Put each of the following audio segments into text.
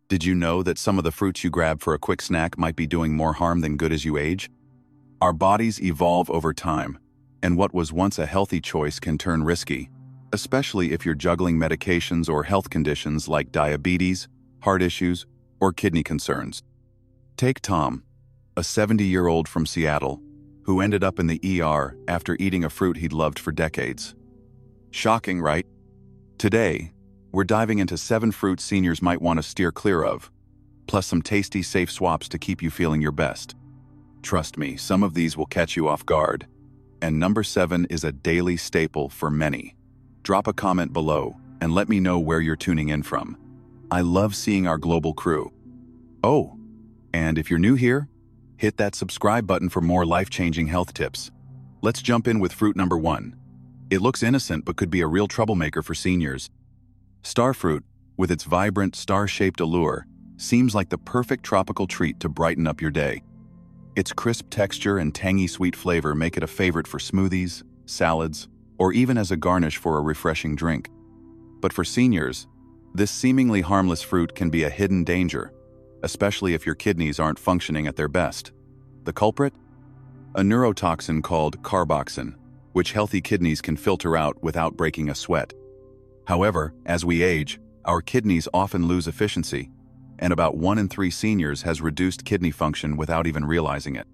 Did you know that some of the fruits you grab for a quick snack might be doing more harm than good as you age? Our bodies evolve over time, and what was once a healthy choice can turn risky, especially if you're juggling medications or health conditions like diabetes, heart issues, or kidney concerns. Take Tom, a 70-year-old from Seattle, who ended up in the ER after eating a fruit he'd loved for decades. Shocking, right? Today, we're diving into 7 fruits seniors might want to steer clear of, plus some tasty, safe swaps to keep you feeling your best. Trust me, some of these will catch you off guard. And number 7 is a daily staple for many. Drop a comment below and let me know where you're tuning in from. I love seeing our global crew. Oh, and if you're new here, hit that subscribe button for more life-changing health tips. Let's jump in with fruit number 1. It looks innocent but could be a real troublemaker for seniors. Starfruit, with its vibrant, star-shaped allure, seems like the perfect tropical treat to brighten up your day. Its crisp texture and tangy sweet flavor make it a favorite for smoothies, salads, or even as a garnish for a refreshing drink. But for seniors, this seemingly harmless fruit can be a hidden danger, especially if your kidneys aren't functioning at their best. The culprit? A neurotoxin called carboxin, which healthy kidneys can filter out without breaking a sweat. However, as we age, our kidneys often lose efficiency, and about 1 in 3 seniors has reduced kidney function without even realizing it.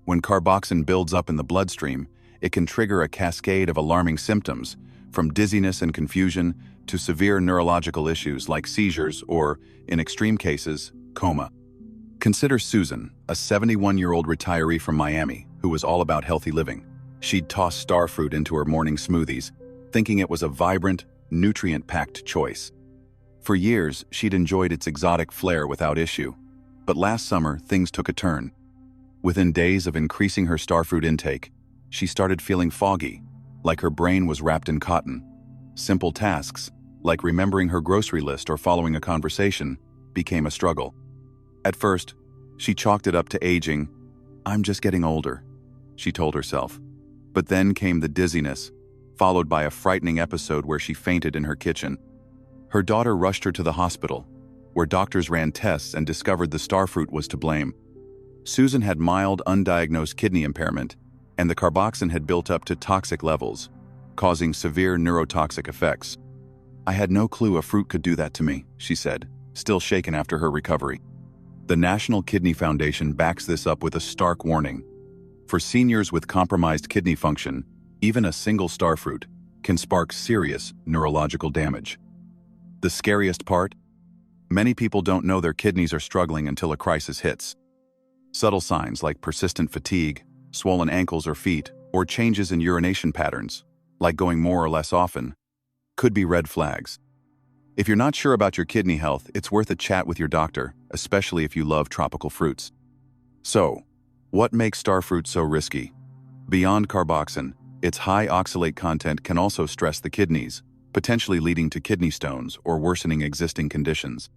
When carboxin builds up in the bloodstream, it can trigger a cascade of alarming symptoms, from dizziness and confusion to severe neurological issues like seizures or, in extreme cases, coma. Consider Susan, a 71-year-old retiree from Miami who was all about healthy living. She'd toss starfruit into her morning smoothies, thinking it was a vibrant, nutrient-packed choice. For years, she'd enjoyed its exotic flair without issue. But last summer, things took a turn. Within days of increasing her starfruit intake, she started feeling foggy, like her brain was wrapped in cotton. Simple tasks, like remembering her grocery list or following a conversation, became a struggle. At first, she chalked it up to aging. "I'm just getting older," she told herself. But then came the dizziness, followed by a frightening episode where she fainted in her kitchen. Her daughter rushed her to the hospital, where doctors ran tests and discovered the starfruit was to blame. Susan had mild, undiagnosed kidney impairment, and the carboxin had built up to toxic levels, causing severe neurotoxic effects. "I had no clue a fruit could do that to me," she said, still shaken after her recovery. The National Kidney Foundation backs this up with a stark warning. For seniors with compromised kidney function, even a single starfruit can spark serious neurological damage. The scariest part? Many people don't know their kidneys are struggling until a crisis hits. Subtle signs like persistent fatigue, swollen ankles or feet, or changes in urination patterns, like going more or less often, could be red flags. If you're not sure about your kidney health, it's worth a chat with your doctor, especially if you love tropical fruits. So, what makes starfruit so risky? Beyond carboxin, its high oxalate content can also stress the kidneys, potentially leading to kidney stones or worsening existing conditions.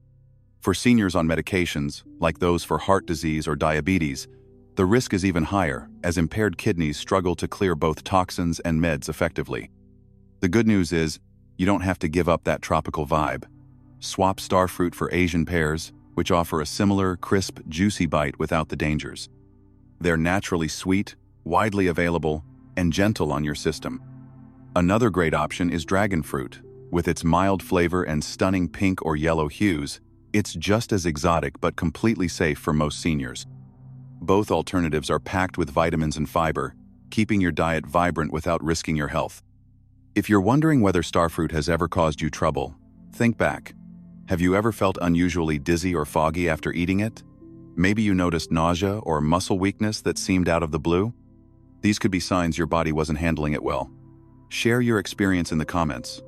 For seniors on medications, like those for heart disease or diabetes, the risk is even higher, as impaired kidneys struggle to clear both toxins and meds effectively. The good news is, you don't have to give up that tropical vibe. Swap starfruit for Asian pears, which offer a similar, crisp, juicy bite without the dangers. They're naturally sweet, widely available, and gentle on your system. Another great option is dragon fruit. With its mild flavor and stunning pink or yellow hues, it's just as exotic but completely safe for most seniors. Both alternatives are packed with vitamins and fiber, keeping your diet vibrant without risking your health. If you're wondering whether starfruit has ever caused you trouble, think back. Have you ever felt unusually dizzy or foggy after eating it? Maybe you noticed nausea or muscle weakness that seemed out of the blue? These could be signs your body wasn't handling it well. Share your experience in the comments.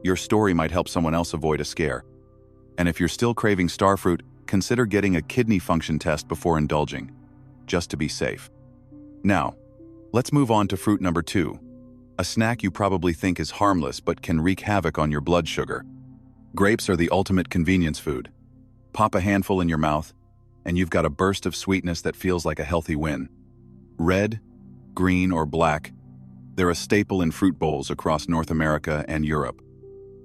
Your story might help someone else avoid a scare. And if you're still craving starfruit, consider getting a kidney function test before indulging, just to be safe. Now, let's move on to fruit number 2, a snack you probably think is harmless but can wreak havoc on your blood sugar. Grapes are the ultimate convenience food. Pop a handful in your mouth, and you've got a burst of sweetness that feels like a healthy win. Red, green, or black, they're a staple in fruit bowls across North America and Europe.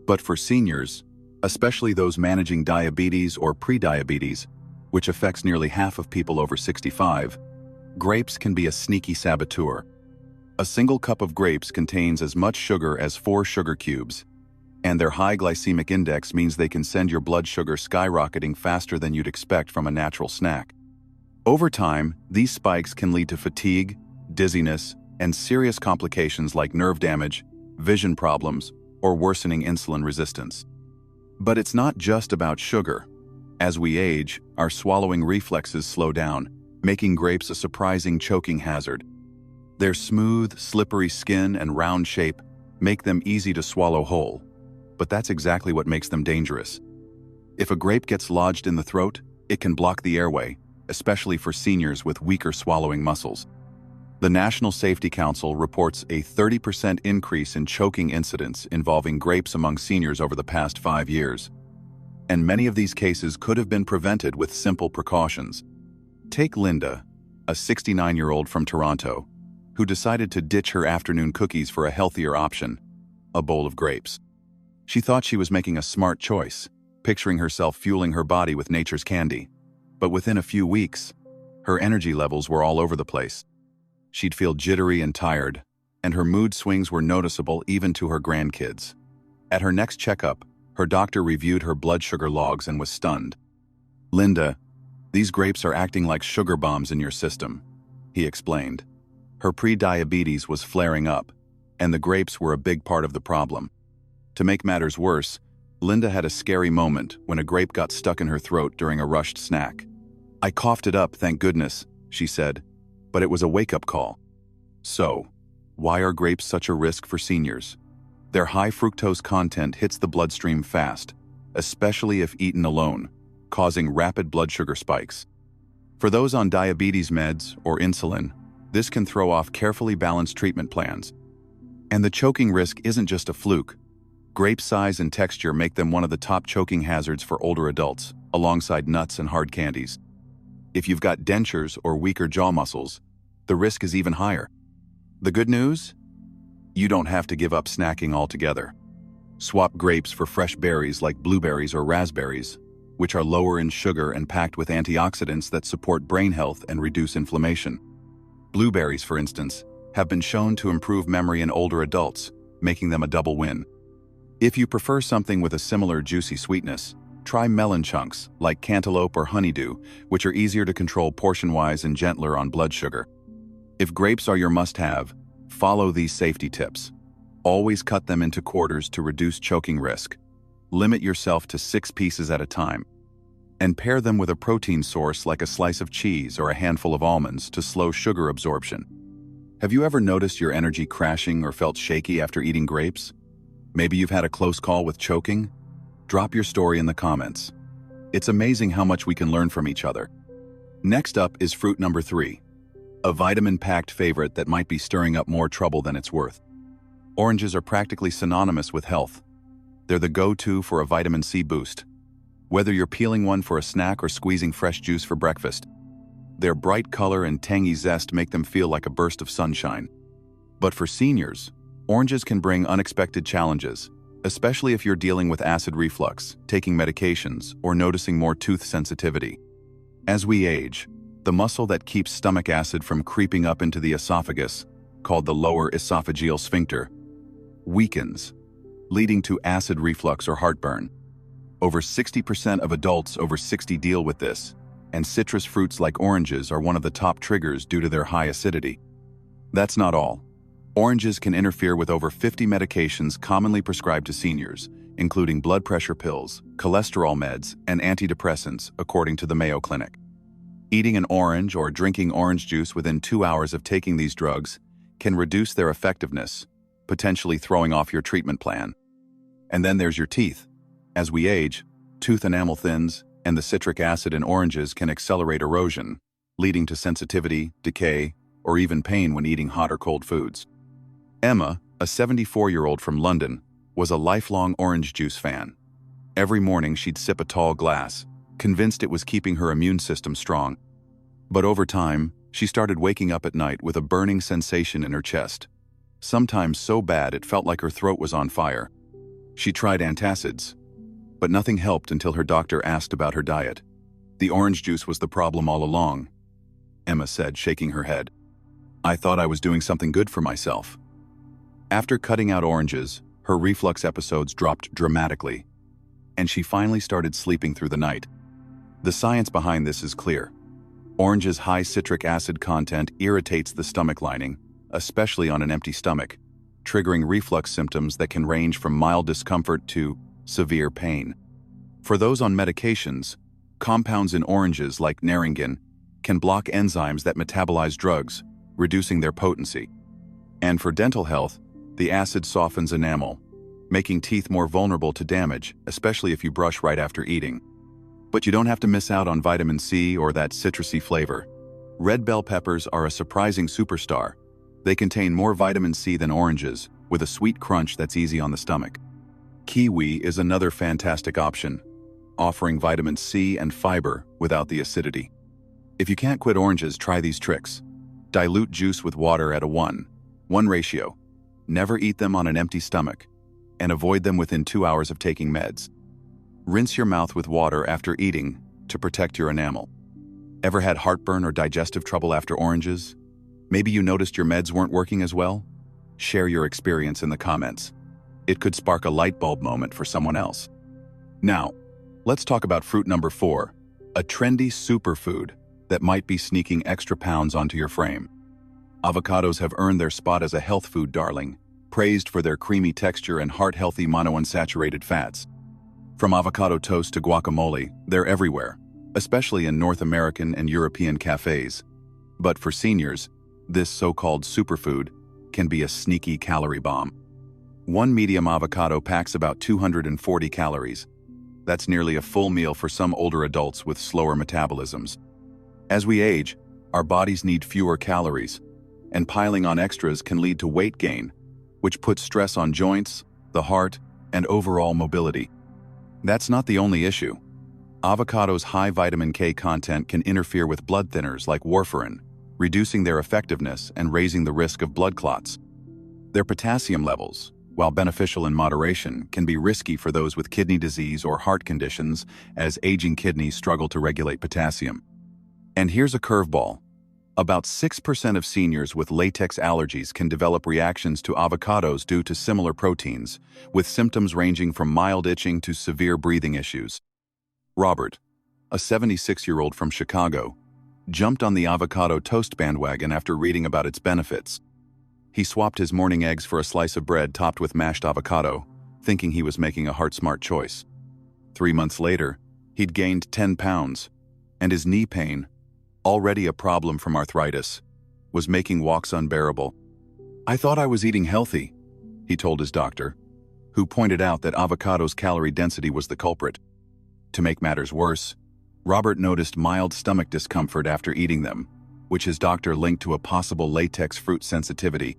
But for seniors, especially those managing diabetes or prediabetes, which affects nearly half of people over 65. Grapes can be a sneaky saboteur. A single cup of grapes contains as much sugar as 4 sugar cubes, and their high glycemic index means they can send your blood sugar skyrocketing faster than you'd expect from a natural snack. Over time, these spikes can lead to fatigue, dizziness, and serious complications like nerve damage, vision problems, or worsening insulin resistance. But it's not just about sugar. As we age, our swallowing reflexes slow down, making grapes a surprising choking hazard. Their smooth, slippery skin and round shape make them easy to swallow whole, but that's exactly what makes them dangerous. If a grape gets lodged in the throat, it can block the airway, especially for seniors with weaker swallowing muscles. The National Safety Council reports a 30% increase in choking incidents involving grapes among seniors over the past 5 years. And many of these cases could have been prevented with simple precautions. Take Linda, a 69-year-old from Toronto, who decided to ditch her afternoon cookies for a healthier option, a bowl of grapes. She thought she was making a smart choice, picturing herself fueling her body with nature's candy. But within a few weeks, her energy levels were all over the place. She'd feel jittery and tired, and her mood swings were noticeable even to her grandkids. At her next checkup, her doctor reviewed her blood sugar logs and was stunned. "Linda, these grapes are acting like sugar bombs in your system," he explained. Her pre-diabetes was flaring up, and the grapes were a big part of the problem. To make matters worse, Linda had a scary moment when a grape got stuck in her throat during a rushed snack. "I coughed it up, thank goodness," she said, but it was a wake-up call. So, why are grapes such a risk for seniors? Their high fructose content hits the bloodstream fast, especially if eaten alone, causing rapid blood sugar spikes. For those on diabetes meds or insulin, this can throw off carefully balanced treatment plans. And the choking risk isn't just a fluke. Grape size and texture make them one of the top choking hazards for older adults, alongside nuts and hard candies. If you've got dentures or weaker jaw muscles, the risk is even higher. The good news? You don't have to give up snacking altogether. Swap grapes for fresh berries like blueberries or raspberries, which are lower in sugar and packed with antioxidants that support brain health and reduce inflammation. Blueberries, for instance, have been shown to improve memory in older adults, making them a double win. If you prefer something with a similar juicy sweetness, try melon chunks like cantaloupe or honeydew, which are easier to control portion-wise and gentler on blood sugar. If grapes are your must-have, follow these safety tips. Always cut them into quarters to reduce choking risk. Limit yourself to 6 pieces at a time. And pair them with a protein source like a slice of cheese or a handful of almonds to slow sugar absorption. Have you ever noticed your energy crashing or felt shaky after eating grapes? Maybe you've had a close call with choking? Drop your story in the comments. It's amazing how much we can learn from each other. Next up is fruit number 3, a vitamin-packed favorite that might be stirring up more trouble than it's worth. Oranges are practically synonymous with health. They're the go-to for a vitamin C boost. Whether you're peeling one for a snack or squeezing fresh juice for breakfast, their bright color and tangy zest make them feel like a burst of sunshine. But for seniors, oranges can bring unexpected challenges, especially if you're dealing with acid reflux, taking medications, or noticing more tooth sensitivity. As we age, the muscle that keeps stomach acid from creeping up into the esophagus, called the lower esophageal sphincter, weakens, leading to acid reflux or heartburn. Over 60% of adults over 60 deal with this, and citrus fruits like oranges are one of the top triggers due to their high acidity. That's not all. Oranges can interfere with over 50 medications commonly prescribed to seniors, including blood pressure pills, cholesterol meds, and antidepressants, according to the Mayo Clinic. Eating an orange or drinking orange juice within 2 hours of taking these drugs can reduce their effectiveness, potentially throwing off your treatment plan. And then there's your teeth. As we age, tooth enamel thins, and the citric acid in oranges can accelerate erosion, leading to sensitivity, decay, or even pain when eating hot or cold foods. Emma, a 74-year-old from London, was a lifelong orange juice fan. Every morning she'd sip a tall glass, convinced it was keeping her immune system strong. But over time, she started waking up at night with a burning sensation in her chest, sometimes so bad it felt like her throat was on fire. She tried antacids, But nothing helped until her doctor asked about her diet. "The orange juice was the problem all along," Emma said, shaking her head. "I thought I was doing something good for myself." After cutting out oranges, her reflux episodes dropped dramatically, and she finally started sleeping through the night. The science behind this is clear. Orange's high citric acid content irritates the stomach lining, especially on an empty stomach, triggering reflux symptoms that can range from mild discomfort to severe pain. For those on medications, compounds in oranges like naringin can block enzymes that metabolize drugs, reducing their potency. And for dental health, the acid softens enamel, making teeth more vulnerable to damage, especially if you brush right after eating. But you don't have to miss out on vitamin C or that citrusy flavor. Red bell peppers are a surprising superstar. They contain more vitamin C than oranges, with a sweet crunch that's easy on the stomach. Kiwi is another fantastic option, offering vitamin C and fiber without the acidity. If you can't quit oranges, try these tricks. Dilute juice with water at a 1:1 ratio. Never eat them on an empty stomach, and avoid them within 2 hours of taking meds. Rinse your mouth with water after eating to protect your enamel. Ever had heartburn or digestive trouble after oranges? Maybe you noticed your meds weren't working as well? Share your experience in the comments. It could spark a light bulb moment for someone else. Now, let's talk about fruit number 4, a trendy superfood that might be sneaking extra pounds onto your frame. Avocados have earned their spot as a health food darling, praised for their creamy texture and heart-healthy monounsaturated fats. From avocado toast to guacamole, they're everywhere, especially in North American and European cafes. But for seniors, this so-called superfood can be a sneaky calorie bomb. One medium avocado packs about 240 calories. That's nearly a full meal for some older adults with slower metabolisms. As we age, our bodies need fewer calories, and piling on extras can lead to weight gain, which puts stress on joints, the heart, and overall mobility. That's not the only issue. Avocados' high vitamin K content can interfere with blood thinners like warfarin, reducing their effectiveness and raising the risk of blood clots. Their potassium levels, while beneficial in moderation, can be risky for those with kidney disease or heart conditions, as aging kidneys struggle to regulate potassium. And here's a curveball. About 6% of seniors with latex allergies can develop reactions to avocados due to similar proteins, with symptoms ranging from mild itching to severe breathing issues. Robert, a 76-year-old from Chicago, jumped on the avocado toast bandwagon after reading about its benefits. He swapped his morning eggs for a slice of bread topped with mashed avocado, thinking he was making a heart-smart choice. 3 months later, he'd gained 10 pounds, and his knee pain, already a problem from arthritis, was making walks unbearable. "I thought I was eating healthy," he told his doctor, who pointed out that avocado's calorie density was the culprit. To make matters worse, Robert noticed mild stomach discomfort after eating them, which his doctor linked to a possible latex fruit sensitivity.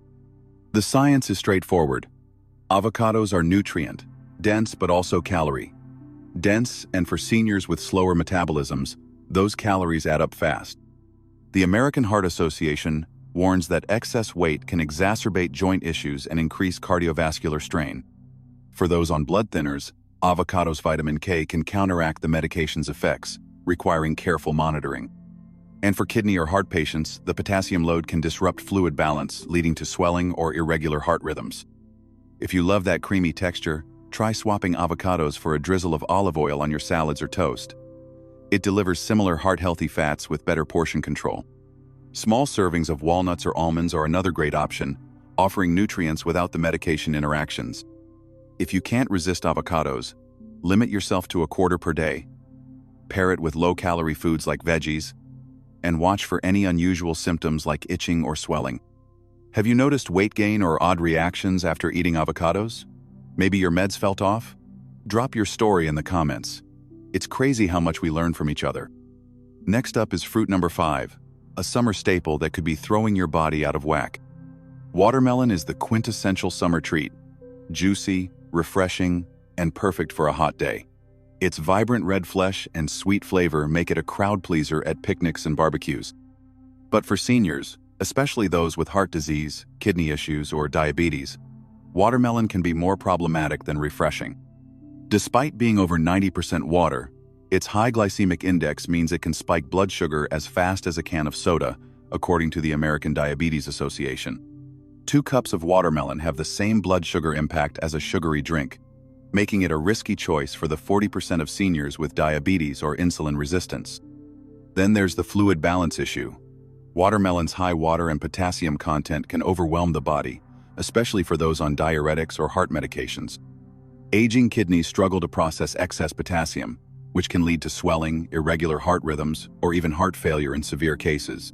The science is straightforward. Avocados are nutrient-dense but also calorie-dense, and for seniors with slower metabolisms, those calories add up fast. The American Heart Association warns that excess weight can exacerbate joint issues and increase cardiovascular strain. For those on blood thinners, avocado's vitamin K can counteract the medication's effects, requiring careful monitoring. And for kidney or heart patients, the potassium load can disrupt fluid balance, leading to swelling or irregular heart rhythms. If you love that creamy texture, try swapping avocados for a drizzle of olive oil on your salads or toast. It delivers similar heart-healthy fats with better portion control. Small servings of walnuts or almonds are another great option, offering nutrients without the medication interactions. If you can't resist avocados, limit yourself to a quarter per day. Pair it with low-calorie foods like veggies, and watch for any unusual symptoms like itching or swelling. Have you noticed weight gain or odd reactions after eating avocados? Maybe your meds felt off? Drop your story in the comments. It's crazy how much we learn from each other. Next up is fruit number 5, a summer staple that could be throwing your body out of whack. Watermelon is the quintessential summer treat. Juicy, refreshing, and perfect for a hot day. Its vibrant red flesh and sweet flavor make it a crowd pleaser at picnics and barbecues. But for seniors, especially those with heart disease, kidney issues, or diabetes, watermelon can be more problematic than refreshing. Despite being over 90% water, its high glycemic index means it can spike blood sugar as fast as a can of soda, according to the American Diabetes Association. 2 cups of watermelon have the same blood sugar impact as a sugary drink, making it a risky choice for the 40% of seniors with diabetes or insulin resistance. Then there's the fluid balance issue. Watermelon's high water and potassium content can overwhelm the body, especially for those on diuretics or heart medications. Aging kidneys struggle to process excess potassium, which can lead to swelling, irregular heart rhythms, or even heart failure in severe cases.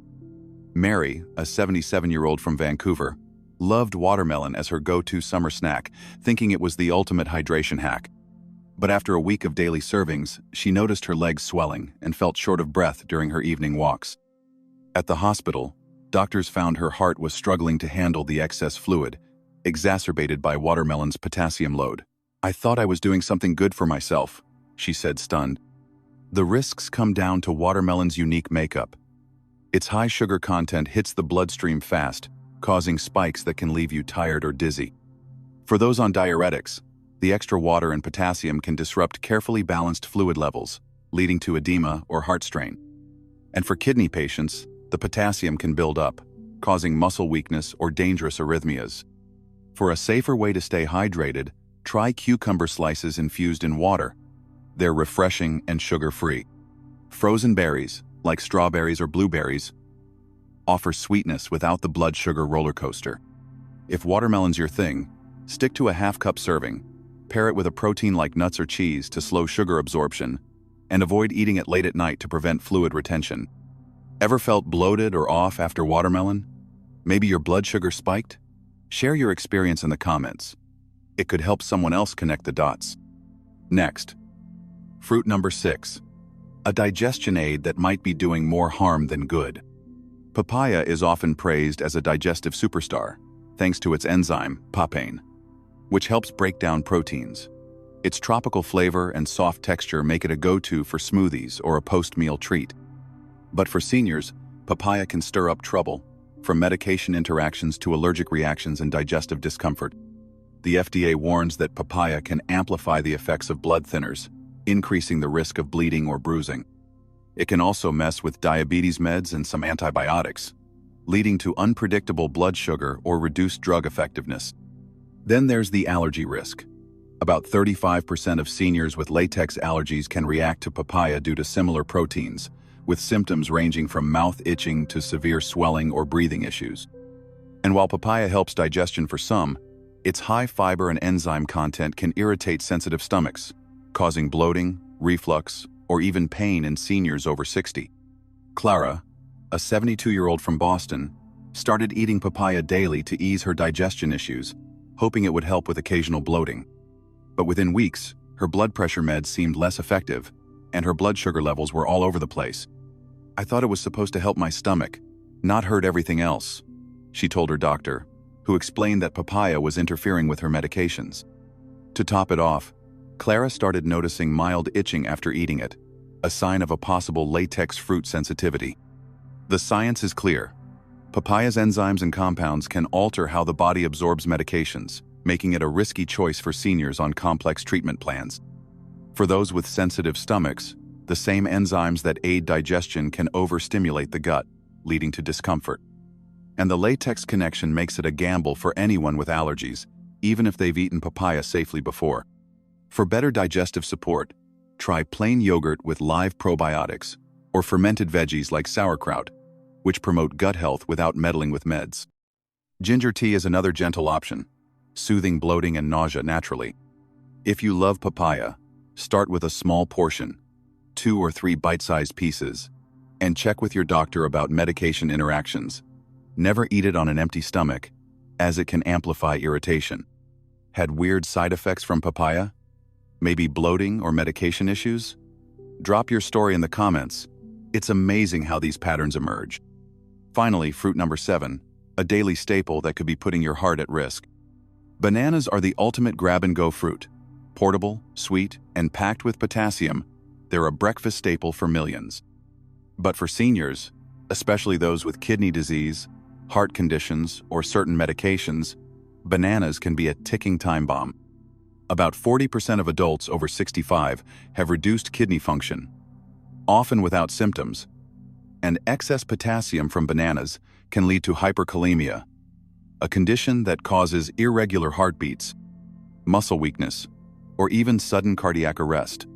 Mary, a 77-year-old from Vancouver, loved watermelon as her go-to summer snack, thinking it was the ultimate hydration hack. But after a week of daily servings, she noticed her legs swelling and felt short of breath during her evening walks. At the hospital, doctors found her heart was struggling to handle the excess fluid, exacerbated by watermelon's potassium load. "I thought I was doing something good for myself," she said, stunned. The risks come down to watermelon's unique makeup. Its high sugar content hits the bloodstream fast, causing spikes that can leave you tired or dizzy. For those on diuretics, the extra water and potassium can disrupt carefully balanced fluid levels, leading to edema or heart strain. And for kidney patients, the potassium can build up, causing muscle weakness or dangerous arrhythmias. For a safer way to stay hydrated, try cucumber slices infused in water. They're refreshing and sugar-free. Frozen berries, like strawberries or blueberries, offer sweetness without the blood sugar roller coaster. If watermelon's your thing, stick to a half-cup serving, pair it with a protein like nuts or cheese to slow sugar absorption, and avoid eating it late at night to prevent fluid retention. Ever felt bloated or off after watermelon? Maybe your blood sugar spiked? Share your experience in the comments. It could help someone else connect the dots. Next, fruit number 6. A digestion aid that might be doing more harm than good. Papaya is often praised as a digestive superstar, thanks to its enzyme, papain, which helps break down proteins. Its tropical flavor and soft texture make it a go-to for smoothies or a post-meal treat. But for seniors, papaya can stir up trouble, from medication interactions to allergic reactions and digestive discomfort. The FDA warns that papaya can amplify the effects of blood thinners, increasing the risk of bleeding or bruising. It can also mess with diabetes meds and some antibiotics, leading to unpredictable blood sugar or reduced drug effectiveness. Then there's the allergy risk. About 35% of seniors with latex allergies can react to papaya due to similar proteins, with symptoms ranging from mouth itching to severe swelling or breathing issues. And while papaya helps digestion for some, its high fiber and enzyme content can irritate sensitive stomachs, causing bloating, reflux, or even pain in seniors over 60. Clara, a 72-year-old from Boston, started eating papaya daily to ease her digestion issues, hoping it would help with occasional bloating. But within weeks, her blood pressure meds seemed less effective, and her blood sugar levels were all over the place. "I thought it was supposed to help my stomach, not hurt everything else," she told her doctor, who explained that papaya was interfering with her medications. To top it off, Clara started noticing mild itching after eating it, a sign of a possible latex fruit sensitivity. The science is clear. Papaya's enzymes and compounds can alter how the body absorbs medications, making it a risky choice for seniors on complex treatment plans. For those with sensitive stomachs, the same enzymes that aid digestion can overstimulate the gut, leading to discomfort. And the latex connection makes it a gamble for anyone with allergies, even if they've eaten papaya safely before. For better digestive support, try plain yogurt with live probiotics or fermented veggies like sauerkraut, which promote gut health without meddling with meds. Ginger tea is another gentle option, soothing bloating and nausea naturally. If you love papaya, start with a small portion, 2 or 3 bite-sized pieces, and check with your doctor about medication interactions. Never eat it on an empty stomach, as it can amplify irritation. Had weird side effects from papaya? Maybe bloating or medication issues? Drop your story in the comments. It's amazing how these patterns emerge. Finally, fruit number 7, a daily staple that could be putting your heart at risk. Bananas are the ultimate grab-and-go fruit. Portable, sweet, and packed with potassium, they're a breakfast staple for millions. But for seniors, especially those with kidney disease, heart conditions, or certain medications, bananas can be a ticking time bomb. About 40% of adults over 65 have reduced kidney function, often without symptoms, and excess potassium from bananas can lead to hyperkalemia, a condition that causes irregular heartbeats, muscle weakness, or even sudden cardiac arrest.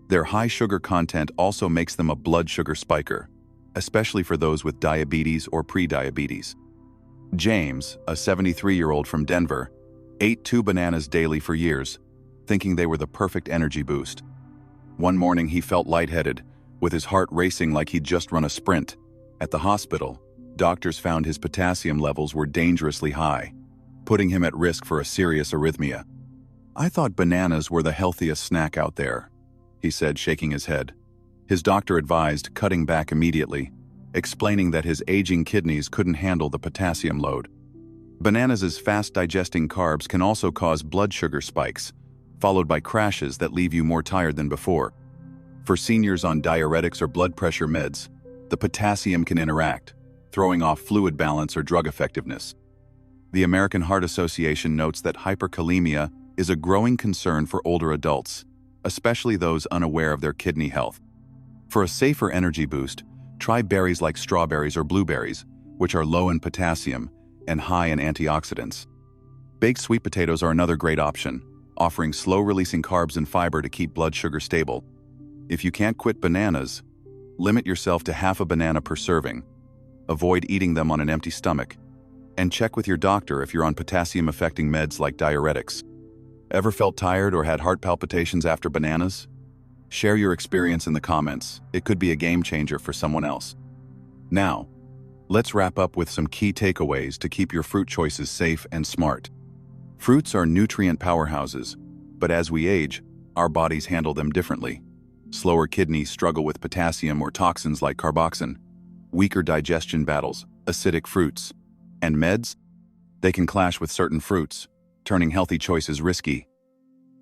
Their high sugar content also makes them a blood sugar spiker, especially for those with diabetes or pre-diabetes. James, a 73-year-old from Denver, ate 2 bananas daily for years, thinking they were the perfect energy boost. One morning he felt lightheaded, with his heart racing like he'd just run a sprint. At the hospital, doctors found his potassium levels were dangerously high, putting him at risk for a serious arrhythmia. "I thought bananas were the healthiest snack out there," he said, shaking his head. His doctor advised cutting back immediately, explaining that his aging kidneys couldn't handle the potassium load. Bananas' fast-digesting carbs can also cause blood sugar spikes, followed by crashes that leave you more tired than before. For seniors on diuretics or blood pressure meds, the potassium can interact, throwing off fluid balance or drug effectiveness. The American Heart Association notes that hyperkalemia is a growing concern for older adults, especially those unaware of their kidney health. For a safer energy boost, try berries like strawberries or blueberries, which are low in potassium and high in antioxidants. Baked sweet potatoes are another great option, offering slow-releasing carbs and fiber to keep blood sugar stable. If you can't quit bananas, limit yourself to half a banana per serving. Avoid eating them on an empty stomach. And check with your doctor if you're on potassium-affecting meds like diuretics. Ever felt tired or had heart palpitations after bananas? Share your experience in the comments. It could be a game changer for someone else. Now, let's wrap up with some key takeaways to keep your fruit choices safe and smart. Fruits are nutrient powerhouses, but as we age, our bodies handle them differently. Slower kidneys struggle with potassium or toxins like carboxin. Weaker digestion battles acidic fruits. And meds? They can clash with certain fruits, turning healthy choices risky.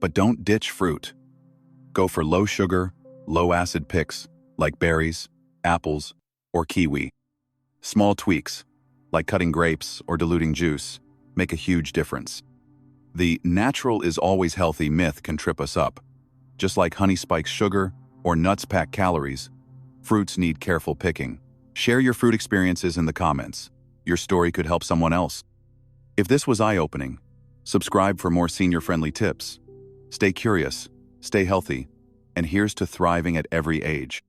But don't ditch fruit. Go for low-sugar, low-acid picks like berries, apples, or kiwi. Small tweaks, like cutting grapes or diluting juice, make a huge difference. The "natural is always healthy" myth can trip us up. Just like honey spikes sugar or nuts pack calories, fruits need careful picking. Share your fruit experiences in the comments. Your story could help someone else. If this was eye-opening, subscribe for more senior-friendly tips. Stay curious, stay healthy, and here's to thriving at every age.